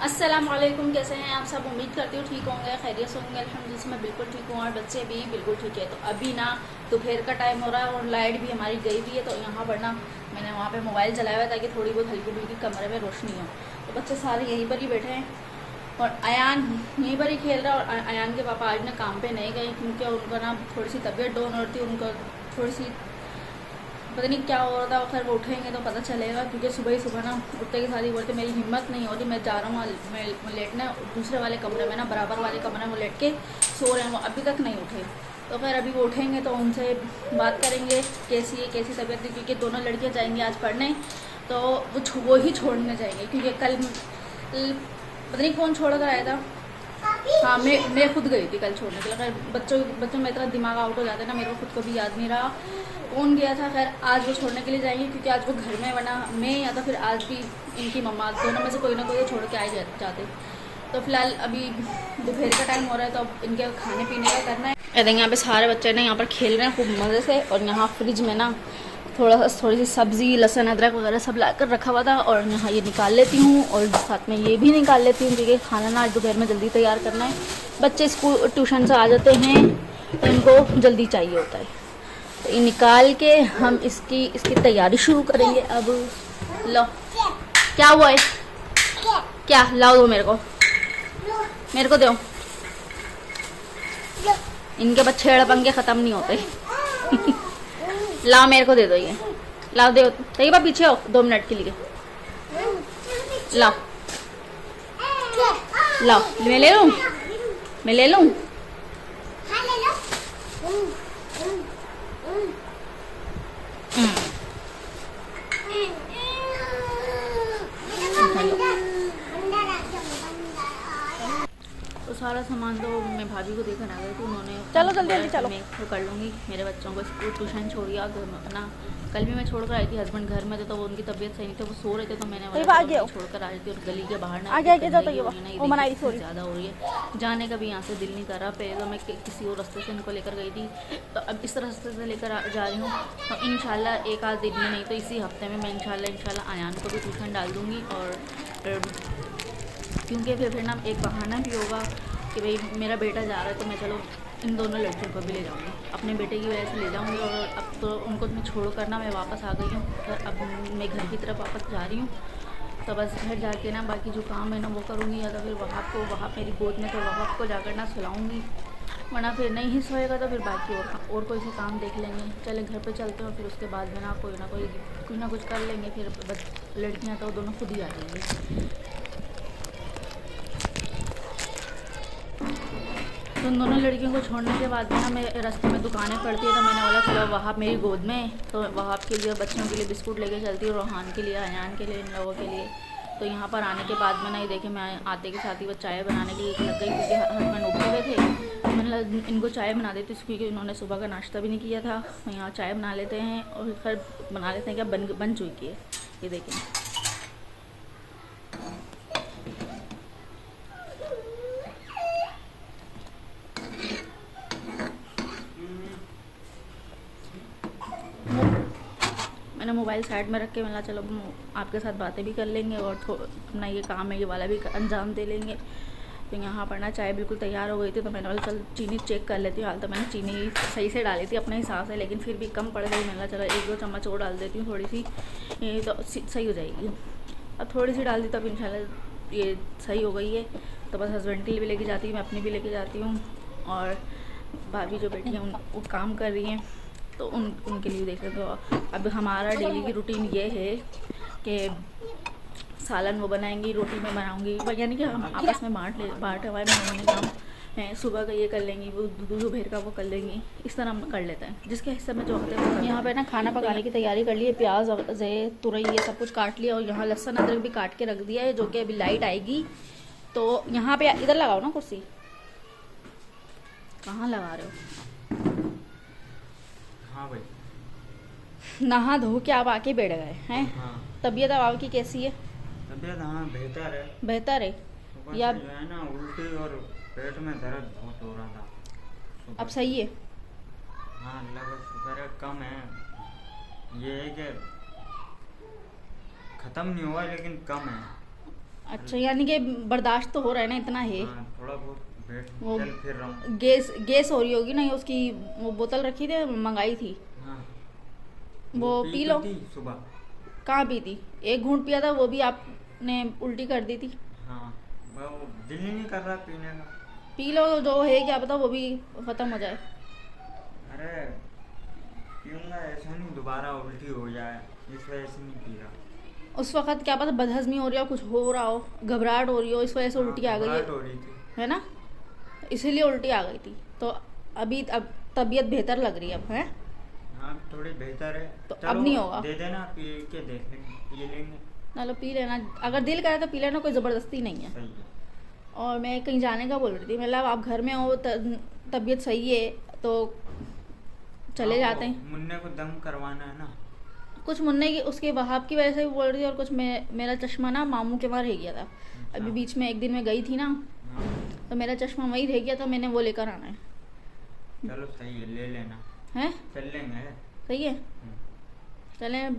अस्सलाम वालेकुम, कैसे हैं आप सब। उम्मीद करती हूँ ठीक होंगे, खैरियत से होंगे। अल्हम्दुलिल्लाह मैं बिल्कुल ठीक हूँ और बच्चे भी बिल्कुल ठीक है। तो अभी ना दोपहर का टाइम हो रहा है और लाइट भी हमारी गई हुई है। तो यहाँ पर ना मैंने वहाँ पे मोबाइल चलाया हुआ है ताकि थोड़ी बहुत हल्की फुल्की कमरे में रोशनी हो। तो बच्चे सारे यहीं पर ही बैठे हैं और अयान यहीं पर ही खेल रहा है। और अयान के पापा आज ना काम पर नहीं गए क्योंकि उनका ना थोड़ी सी तबीयत डाउन हो रही थी। उनको थोड़ी सी पता नहीं क्या हो रहा था। खैर वो उठेंगे तो पता चलेगा क्योंकि सुबह ही सुबह ना उठते के साथ ही बोलते मेरी हिम्मत नहीं हो रही, मैं जा रहा हूँ मैं लेटना दूसरे वाले कमरे में ना, बराबर वाले कमरे में लेट के सो रहे हैं। वो अभी तक नहीं उठे। तो खैर अभी वो उठेंगे तो उनसे बात करेंगे कैसी है, कैसी तबीयत है। क्योंकि दोनों लड़कियाँ जाएंगी आज पढ़ने, तो वो ही छोड़ने जाएंगे क्योंकि कल पता नहीं कौन छोड़ कर आया था। हाँ, मैं खुद गई थी कल छोड़ने के लिए। खैर बच्चों में इतना दिमाग आउट हो जाता है ना, मेरे को खुद को भी याद नहीं रहा कौन गया था। खैर आज वो छोड़ने के लिए जाएंगे क्योंकि आज वो घर में, वरना मैं या तो फिर आज भी इनकी मम्मा, दोनों में से कोई ना कोई तो छोड़ के आए जाते। तो फिलहाल अभी दोपहर का टाइम हो रहा है तो अब इनके खाने पीने का करना है। देखिए यहाँ पे सारे बच्चे ना यहाँ पर खेल रहे हैं खूब मज़े से। और यहाँ फ्रिज में ना थोड़ी सी सब्ज़ी, लहसुन, अदरक वगैरह सब ला कर रखा हुआ था और यहाँ ये निकाल लेती हूँ और साथ में ये भी निकाल लेती हूँ क्योंकि खाना ना आज दोपहर में जल्दी तैयार करना है। बच्चे स्कूल ट्यूशन से आ जाते हैं तो इनको जल्दी चाहिए होता है। तो ये निकाल के हम इसकी तैयारी शुरू करेंगे। अब लो, क्या हुआ है, क्या लाओ, दो मेरे को दो। इनके बस छेड़ पंगे ख़त्म नहीं होते। लाओ मेरे को दे दो, ये लाओ, दे सही बात, पीछे हो 2 मिनट के लिए। लाओ लाओ, मैं ले लूँ। तो सारा सामान तो मैं भाभी को देखकर आ गई थी, उन्होंने चलो जल्दी चलो। मैं वो कर लूँगी। मेरे बच्चों को स्कूल ट्यूशन छोड़ दिया ना, कल भी मैं छोड़ कर आई थी। हस्बैंड घर में थे तो वो उनकी तबीयत सही नहीं थी, वो सो रहे थे। तो मैंने छोड़ कर आ रही थी और गली के बाहर ना ज़्यादा हो रही है, जाने का भी यहाँ से दिल नहीं कर रहा। पहले तो मैं किसी और रास्ते से इनको लेकर गई थी, तो अब इस रास्ते से लेकर जा रही हूँ। तो इंशाल्लाह एक आध दिन में, नहीं तो इसी हफ्ते में मैं इंशाल्लाह अयान को भी ट्यूशन डाल दूँगी। और क्योंकि फिर ना एक बहाना भी होगा कि भाई मेरा बेटा जा रहा है तो मैं चलो इन दोनों लड़कियों को भी ले जाऊँगी, अपने बेटे की वजह से ले जाऊँगी। और अब तो उनको मैं छोड़ कर ना मैं वापस आ गई हूँ घर। अब मैं घर की तरफ वापस जा रही हूँ। तो बस घर जाके ना बाकी जो काम है ना वो करूँगी, या तो फिर वहाँ मेरी गोद में तो वहाँ को जाकर ना सुलाऊँगी, वरना फिर नहीं ही सोएगा तो फिर बाकी और कोई से काम देख लेंगे। चले घर पे चलते हैं, फिर उसके बाद में ना कुछ ना कुछ कर लेंगे। फिर बस लड़कियाँ तो दोनों खुद ही आ जाएंगी। तो उन दोनों लड़कियों को छोड़ने के बाद में ना मैं रास्ते में दुकानें पड़ती है, तो मैंने बोला चलो वहाँ मेरी गोद में, तो वहाँ के लिए बच्चों के लिए बिस्कुट लेके चलती हूँ, रोहान के लिए, अयान के लिए, इन लोगों के लिए। तो यहाँ पर आने के बाद में ना ये देखे मैं आते के साथ ही वो चाय बनाने के लिए लग गई क्योंकि हस्बैंड उठे हुए थे। मैंने इनको चाय बना देती क्योंकि उन्होंने सुबह का नाश्ता भी नहीं किया था। तो यहाँ चाय बना लेते हैं और फिर बना लेते हैं, क्या बन चुकी है ये देखें। मैंने मोबाइल साइड में रख के मिला चलो आपके साथ बातें भी कर लेंगे और अपना ये काम है ये वाला भी अंजाम दे लेंगे। तो यहाँ पर ना चाय बिल्कुल तैयार हो गई थी, तो मैंने बोला चल चीनी चेक कर लेती हूँ। हाल तो मैंने चीनी सही से डाली थी अपने हिसाब से, लेकिन फिर भी कम पड़ गई। मैंने चलो 1-2 चम्मच और डाल देती हूँ, थोड़ी सी ये तो सही हो जाएगी। अब थोड़ी सी डाल दी तब इंशाल्लाह ये सही हो गई है। तो बस हस्बैंड के लिए भी लेके जाती हूँ, मैं अपनी भी लेके जाती हूँ। और भाभी जो बेटी हैं वो काम कर रही हैं तो उनके लिए देख रहे। तो अब हमारा डेली की रूटीन ये है कि सालन वो बनाएंगी, रोटी में बनाऊंगी, यानी कि हम आपस में बांटे हुआ है। मैंने काम है, सुबह का ये कर लेंगी, वो दोपहर का वो कर लेंगी, इस तरह हम कर लेते हैं जिसके हिस्से में जो होते हैं। यहाँ पे ना खाना पकाने की तैयारी कर ली है, प्याज तुरई ये सब कुछ काट लिया और यहाँ लहसुन अदरक भी काट के रख दिया है, जो कि अभी लाइट आएगी। तो यहाँ पे इधर लगाओ ना कुर्सी, कहाँ लगा रहे हो? हाँ भाई, नहा धो के आप आके बैठ गए हैं। हाँ। तबीयत अब आपकी कैसी है? तबीयत हाँ बेहतर है सुबह या से जो है ना उल्टी और पेट में दर्द बहुत हो रहा था सुबह। अब सही है? हाँ अल्लाह का शुक्र है, कम है। ये है कि ख़त्म नहीं हुआ लेकिन कम है। अच्छा, यानी कि बर्दाश्त तो हो रहा है ना, इतना है। हाँ, थोड़ा बहुत बैठ वो चल फिर रहा हूँ। गैस हो रही होगी ना, उसकी वो बोतल रखी थी, मंगाई थी, हाँ, वो पी तो लो। थी सुबह। कहाँ पी थी? एक घूंट पिया था, वो भी आपने उल्टी कर दी थी। हाँ, वो दिल ही नहीं कर रहा पीने का। पी लो, जो है क्या पता वो भी ख़त्म हो जाए। अरे पीऊँगा, ऐसा नहीं दोबारा उल्टी हो जाए, इस वजह से नहीं पी रहा। उस वक़्त क्या पता बदहज़मी हो रही हो, कुछ हो रहा हो, घबराहट हो रही हो, इस वजह से हाँ, उल्टी आ गई घबराहट हो रही थी। है ना? इसीलिए उल्टी आ गई थी। तो अभी अब तबीयत बेहतर लग रही है अब, है? हाँ, थोड़ी बेहतर है। तो चलो अब नहीं होगा। दे देना, पी के देख लेंगे, पी लेंगे। चलो पी लेना, अगर दिल करे तो पी लेना, कोई ज़बरदस्ती नहीं है। सही है। और मैं कहीं जाने का बोल रही थी, मतलब आप घर में हो, तबीयत सही है तो चले हाँ, जाते हैं। मुन्ने को दम करवाना है ना। कुछ मुन्ने की, उसके वहाब की वजह से भी बोल रही थी, और कुछ मेरा चश्मा ना मामू के वहाँ रह गया था। अच्छा। अभी बीच में एक दिन मैं गई थी ना, हाँ, तो मेरा चश्मा वहीं रह गया था, मैंने वो लेकर आना है। चलो सही है, ले लेना। हैं? चल लेंगे। सही है, हम्म, चलें।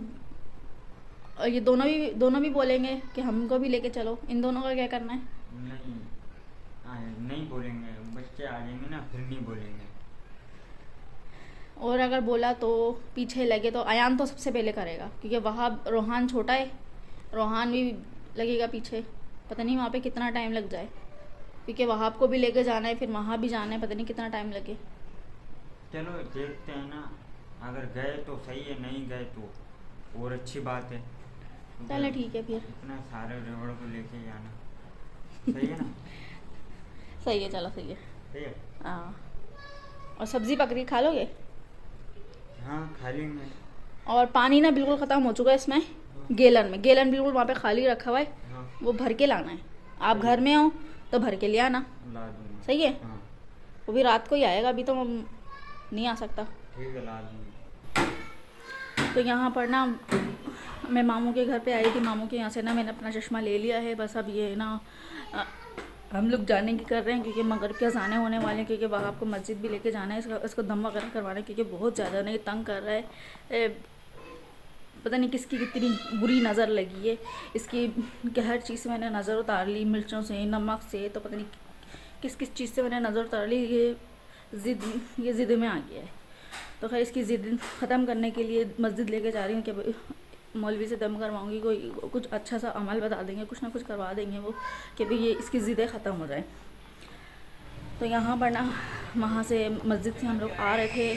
और ये दोनों भी बोलेंगे कि हमको भी लेके चलो, इन दोनों का क्या करना है? नहीं, नहीं बोलेंगे, बच्चे आ जाएंगे ना, फिर नहीं बोलेंगे। और अगर बोला तो पीछे लगे तो अयान तो सबसे पहले करेगा, क्योंकि वहाँ रोहान छोटा है, रोहान भी लगेगा पीछे। पता नहीं वहाँ पे कितना टाइम लग जाए, क्योंकि वहाँ को भी लेके जाना है, फिर वहाँ भी जाना है, पता नहीं कितना टाइम लगे। चलो देखते हैं ना, अगर गए तो सही है, नहीं गए तो और अच्छी बात है। चलो ठीक है फिर। इतना सारे रेवड़ को लेके जाना सही है ना। सही है, चलो सही है। सही है। हाँ, और सब्ज़ी पक रही, खा लोगे? हाँ, खा लेंगे। और पानी ना बिल्कुल ख़त्म हो चुका है इसमें, गैलन बिल्कुल वहाँ पे खाली रखा हुआ है, हाँ, वो भर के लाना है। आप घर में हो तो भर के ले आना। ला दूंगा। सही है, हाँ, वो भी रात को ही आएगा, अभी तो नहीं आ सकता। ठीक है, ला दूंगा। तो यहाँ पर ना मैं मामू के घर पे आई थी, मामू के यहाँ से ना मैंने अपना चश्मा ले लिया है। बस अब ये ना हम लोग जाने की कर रहे हैं, क्योंकि मगरिब के अज़ाने होने वाले हैं, क्योंकि वहाँ आपको मस्जिद भी लेके जाना है, इसको दम वगैरह करवाना है, क्योंकि बहुत ज़्यादा नहीं तंग कर रहा है। पता नहीं किसकी कितनी बुरी नज़र लगी है इसकी, कि हर चीज़ से मैंने नज़र उतार ली, मिर्चों से, नमक से, तो पता नहीं किस किस चीज़ से मैंने नज़र उतार ली। ये ज़िद में आ गया है। तो खैर इसकी ज़िद ख़त्म करने के लिए मस्जिद लेके जा रही हूँ कि मौलवी से दम करवाऊँगी, कोई कुछ अच्छा सा अमल बता देंगे, कुछ ना कुछ करवा देंगे वो, कि भाई ये इसकी ज़िदें ख़त्म हो जाए। तो यहाँ पर ना वहाँ से मस्जिद से हम लोग आ रहे थे,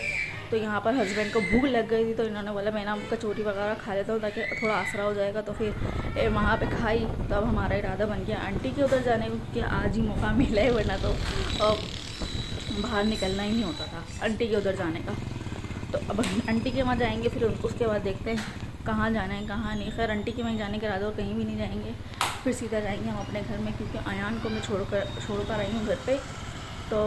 तो यहाँ पर हस्बैंड को भूख लग गई थी, तो इन्होंने बोला मैं ना कचौरी वगैरह खा लेता हूँ ताकि थोड़ा आसरा हो जाएगा। तो फिर वहाँ पे खाई, तो अब हमारा इरादा बन गया आंटी के उधर जाने के, आज ही मौका मिला है, वरना तो बाहर निकलना ही नहीं होता था आंटी के उधर जाने का। तो अब आंटी के वहाँ जाएंगे, फिर उसके बाद देखते हैं कहाँ जाना है कहाँ नहीं। खैर आंटी के वहीं जाने के इरादा, और कहीं भी नहीं जाएंगे, फिर सीधा जाएंगे हम अपने घर में, क्योंकि अयान को मैं छोड़ कर आई हूँ घर पे। तो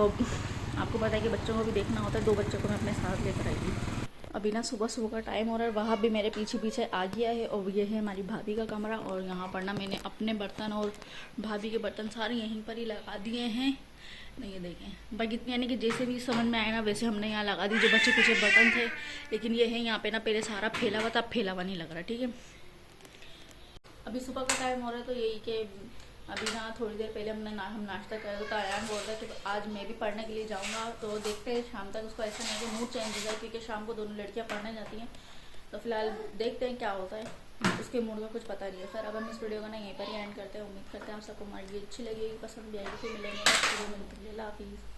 आपको पता है कि बच्चों को भी देखना होता है, 2 बच्चों को मैं अपने साथ लेकर आई थी। अभी ना सुबह का टाइम हो रहा है, वहाँ भी मेरे पीछे पीछे आ गया है, और ये है हमारी भाभी का कमरा। और यहाँ पर ना मैंने अपने बर्तन और भाभी के बर्तन सारे यहीं पर ही लगा दिए हैं। नहीं ये देखें, बाकी यानी कि जैसे भी समझ में आए ना वैसे हमने यहाँ लगा दी, जो बच्चे कुछ बर्तन थे। लेकिन ये है यहाँ पे ना पहले सारा फैला हुआ था, अब फैला हुआ नहीं लग रहा। ठीक है, अभी सुबह का टाइम हो रहा है, तो यही कि अभी ना थोड़ी देर पहले हम नाश्ता कर रहे, तो अयान बोल रहा है कि आज मैं भी पढ़ने के लिए जाऊंगा। तो देखते हैं शाम तक, उसको ऐसा नहीं कि मूड चेंज हो जाए, क्योंकि शाम को दोनों लड़कियां पढ़ने जाती हैं। तो फिलहाल देखते हैं क्या होता है, उसके मूड का कुछ पता नहीं है। खैर अब हम इस वीडियो को ना यहीं पर ही एंड करते हैं। उम्मीद करते हैं आप सबको हमारी वीडियो अच्छी लगेगी, पसंद भी आएगी। फिर मिलेंगे नेक्स्ट वीडियो में, अल्लाह हाफिज़।